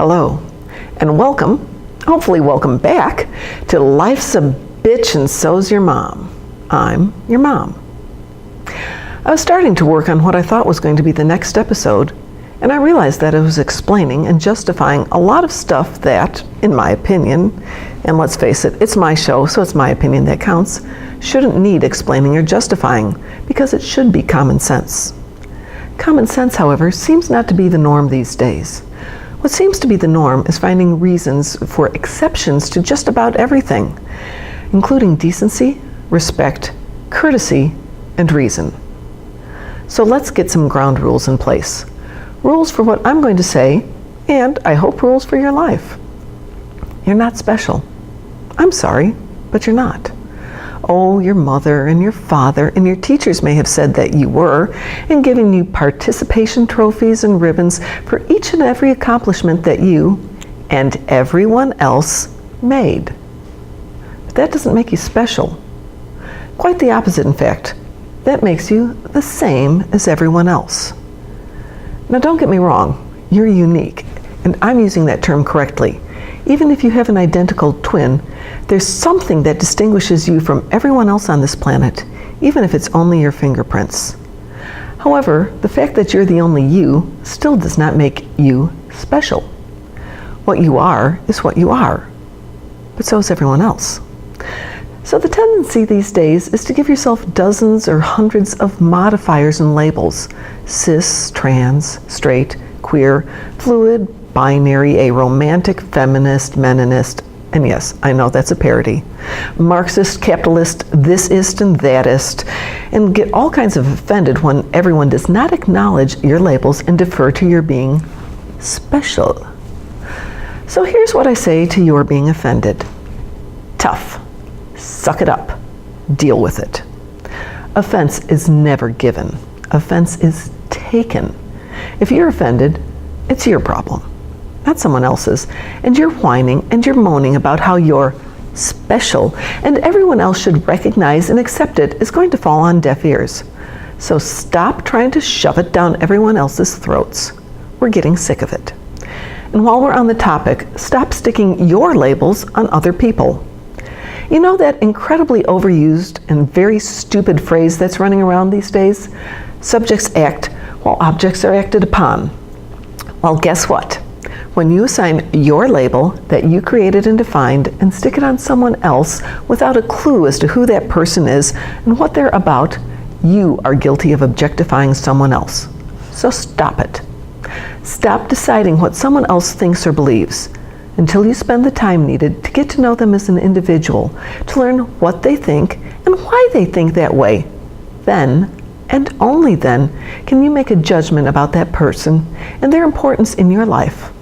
Hello, and welcome, hopefully welcome back, to Life's a Bitch and So's Your Mom. I'm your mom. I was starting to work on what I thought was going to be the next episode, and I realized that I was explaining and justifying a lot of stuff that, in my opinion, and let's face it, it's my show, so it's my opinion that counts, shouldn't need explaining or justifying, because it should be common sense. Common sense, however, seems not to be the norm these days. What seems to be the norm is finding reasons for exceptions to just about everything, including decency, respect, courtesy, and reason. So let's get some ground rules in place. Rules for what I'm going to say, and I hope rules for your life. You're not special. I'm sorry, but you're not. Oh, your mother and your father and your teachers may have said that you were, and given you participation trophies and ribbons for each and every accomplishment that you and everyone else made. But that doesn't make you special. Quite the opposite, in fact. That makes you the same as everyone else. Now, don't get me wrong, you're unique, and I'm using that term correctly. Even if you have an identical twin, there's something that distinguishes you from everyone else on this planet, even if it's only your fingerprints. However, the fact that you're the only you still does not make you special. What you are is what you are, but so is everyone else. So the tendency these days is to give yourself dozens or hundreds of modifiers and labels: cis, trans, straight, queer, fluid, binary, aromantic, feminist, meninist, and yes, I know that's a parody, Marxist, capitalist, thisist and thatist, and get all kinds of offended when everyone does not acknowledge your labels and defer to your being special. So here's what I say to your being offended. Tough. Suck it up. Deal with it. Offense is never given. Offense is taken. If you're offended, it's your problem, not someone else's, and you're whining and you're moaning about how you're special and everyone else should recognize and accept it is going to fall on deaf ears. So stop trying to shove it down everyone else's throats. We're getting sick of it. And while we're on the topic, stop sticking your labels on other people. You know that incredibly overused and very stupid phrase that's running around these days? Subjects act while objects are acted upon. Well, guess what? When you assign your label that you created and defined and stick it on someone else without a clue as to who that person is and what they're about, you are guilty of objectifying someone else. So stop it. Stop deciding what someone else thinks or believes until you spend the time needed to get to know them as an individual, to learn what they think and why they think that way. Then, and only then, can you make a judgment about that person and their importance in your life.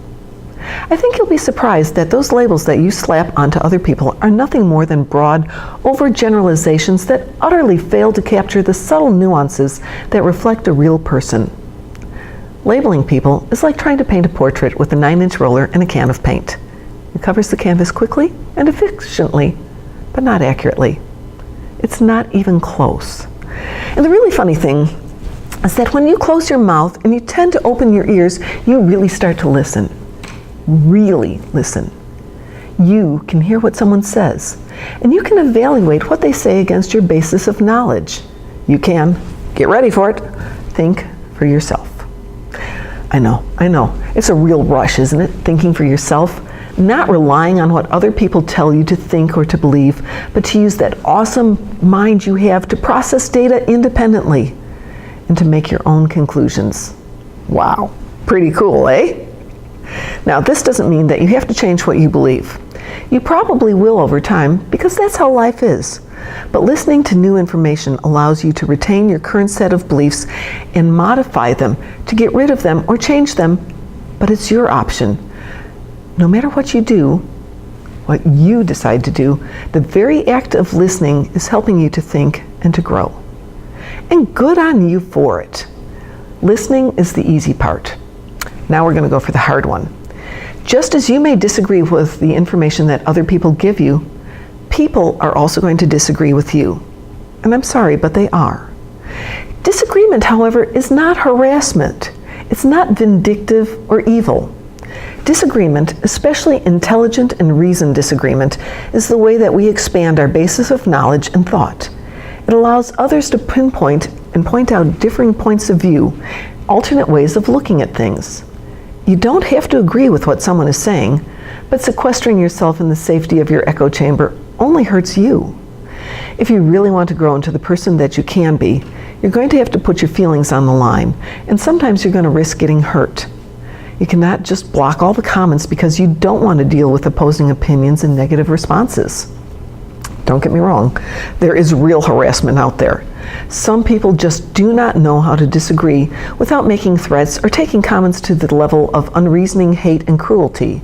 I think you'll be surprised that those labels that you slap onto other people are nothing more than broad overgeneralizations that utterly fail to capture the subtle nuances that reflect a real person. Labeling people is like trying to paint a portrait with a 9-inch roller and a can of paint. It covers the canvas quickly and efficiently, but not accurately. It's not even close. And the really funny thing is that when you close your mouth and you tend to open your ears, you really start to listen. Really listen. You can hear what someone says, and you can evaluate what they say against your basis of knowledge. You can, get ready for it, think for yourself. I know, it's a real rush, isn't it? Thinking for yourself, not relying on what other people tell you to think or to believe, but to use that awesome mind you have to process data independently and to make your own conclusions. Wow, pretty cool, eh? Now, this doesn't mean that you have to change what you believe. You probably will over time, because that's how life is. But listening to new information allows you to retain your current set of beliefs and modify them, to get rid of them or change them, but it's your option. No matter what you do, what you decide to do, the very act of listening is helping you to think and to grow. And good on you for it. Listening is the easy part. Now we're going to go for the hard one. Just as you may disagree with the information that other people give you, people are also going to disagree with you. And I'm sorry, but they are. Disagreement, however, is not harassment. It's not vindictive or evil. Disagreement, especially intelligent and reasoned disagreement, is the way that we expand our basis of knowledge and thought. It allows others to pinpoint and point out differing points of view, alternate ways of looking at things. You don't have to agree with what someone is saying, but sequestering yourself in the safety of your echo chamber only hurts you. If you really want to grow into the person that you can be, you're going to have to put your feelings on the line, and sometimes you're going to risk getting hurt. You cannot just block all the comments because you don't want to deal with opposing opinions and negative responses. Don't get me wrong, there is real harassment out there. Some people just do not know how to disagree without making threats or taking comments to the level of unreasoning hate and cruelty.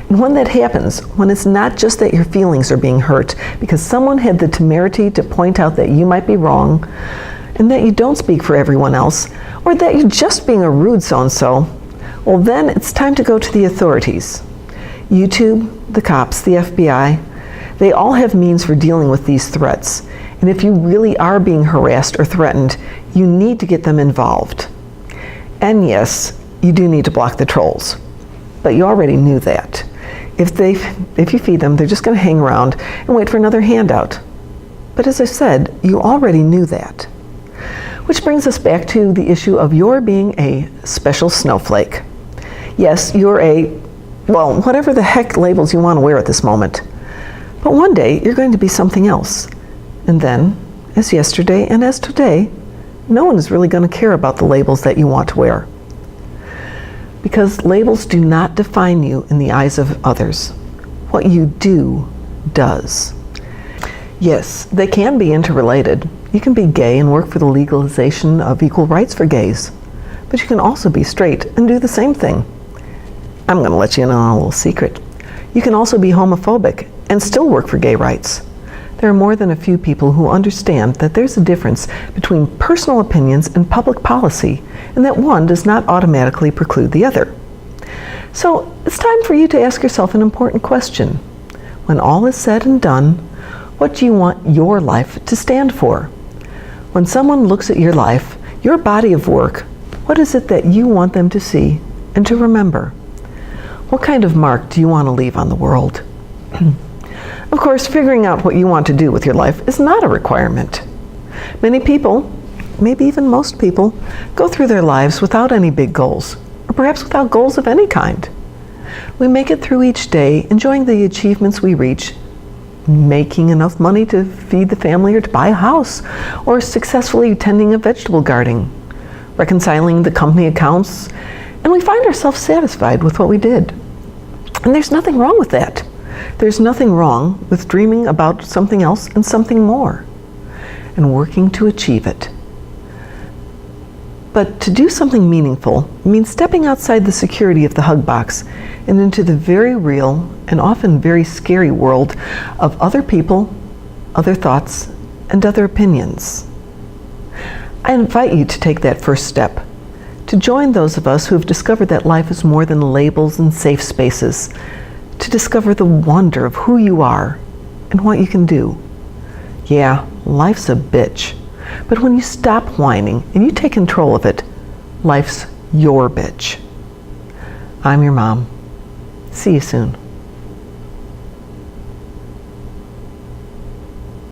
And when that happens, when it's not just that your feelings are being hurt because someone had the temerity to point out that you might be wrong, and that you don't speak for everyone else, or that you're just being a rude so-and-so, well then it's time to go to the authorities. YouTube, the cops, the FBI, they all have means for dealing with these threats. And if you really are being harassed or threatened, you need to get them involved. And yes, you do need to block the trolls. But you already knew that. If you feed them, they're just going to hang around and wait for another handout. But as I said, you already knew that. Which brings us back to the issue of your being a special snowflake. Yes, you're well, whatever the heck labels you want to wear at this moment. But one day, you're going to be something else. And then, as yesterday and as today, no one is really going to care about the labels that you want to wear. Because labels do not define you in the eyes of others. What you do does. Yes, they can be interrelated. You can be gay and work for the legalization of equal rights for gays. But you can also be straight and do the same thing. I'm going to let you in on a little secret. You can also be homophobic and still work for gay rights. There are more than a few people who understand that there's a difference between personal opinions and public policy, and that one does not automatically preclude the other. So it's time for you to ask yourself an important question. When all is said and done, what do you want your life to stand for? When someone looks at your life, your body of work, what is it that you want them to see and to remember? What kind of mark do you want to leave on the world? Of course, figuring out what you want to do with your life is not a requirement. Many people, maybe even most people, go through their lives without any big goals, or perhaps without goals of any kind. We make it through each day, enjoying the achievements we reach, making enough money to feed the family or to buy a house, or successfully tending a vegetable garden, reconciling the company accounts, and we find ourselves satisfied with what we did. And there's nothing wrong with that. There's nothing wrong with dreaming about something else and something more, and working to achieve it. But to do something meaningful means stepping outside the security of the hug box and into the very real and often very scary world of other people, other thoughts, and other opinions. I invite you to take that first step, to join those of us who have discovered that life is more than labels and safe spaces, to discover the wonder of who you are and what you can do. Yeah, life's a bitch, but when you stop whining and you take control of it, life's your bitch. I'm your mom. See you soon.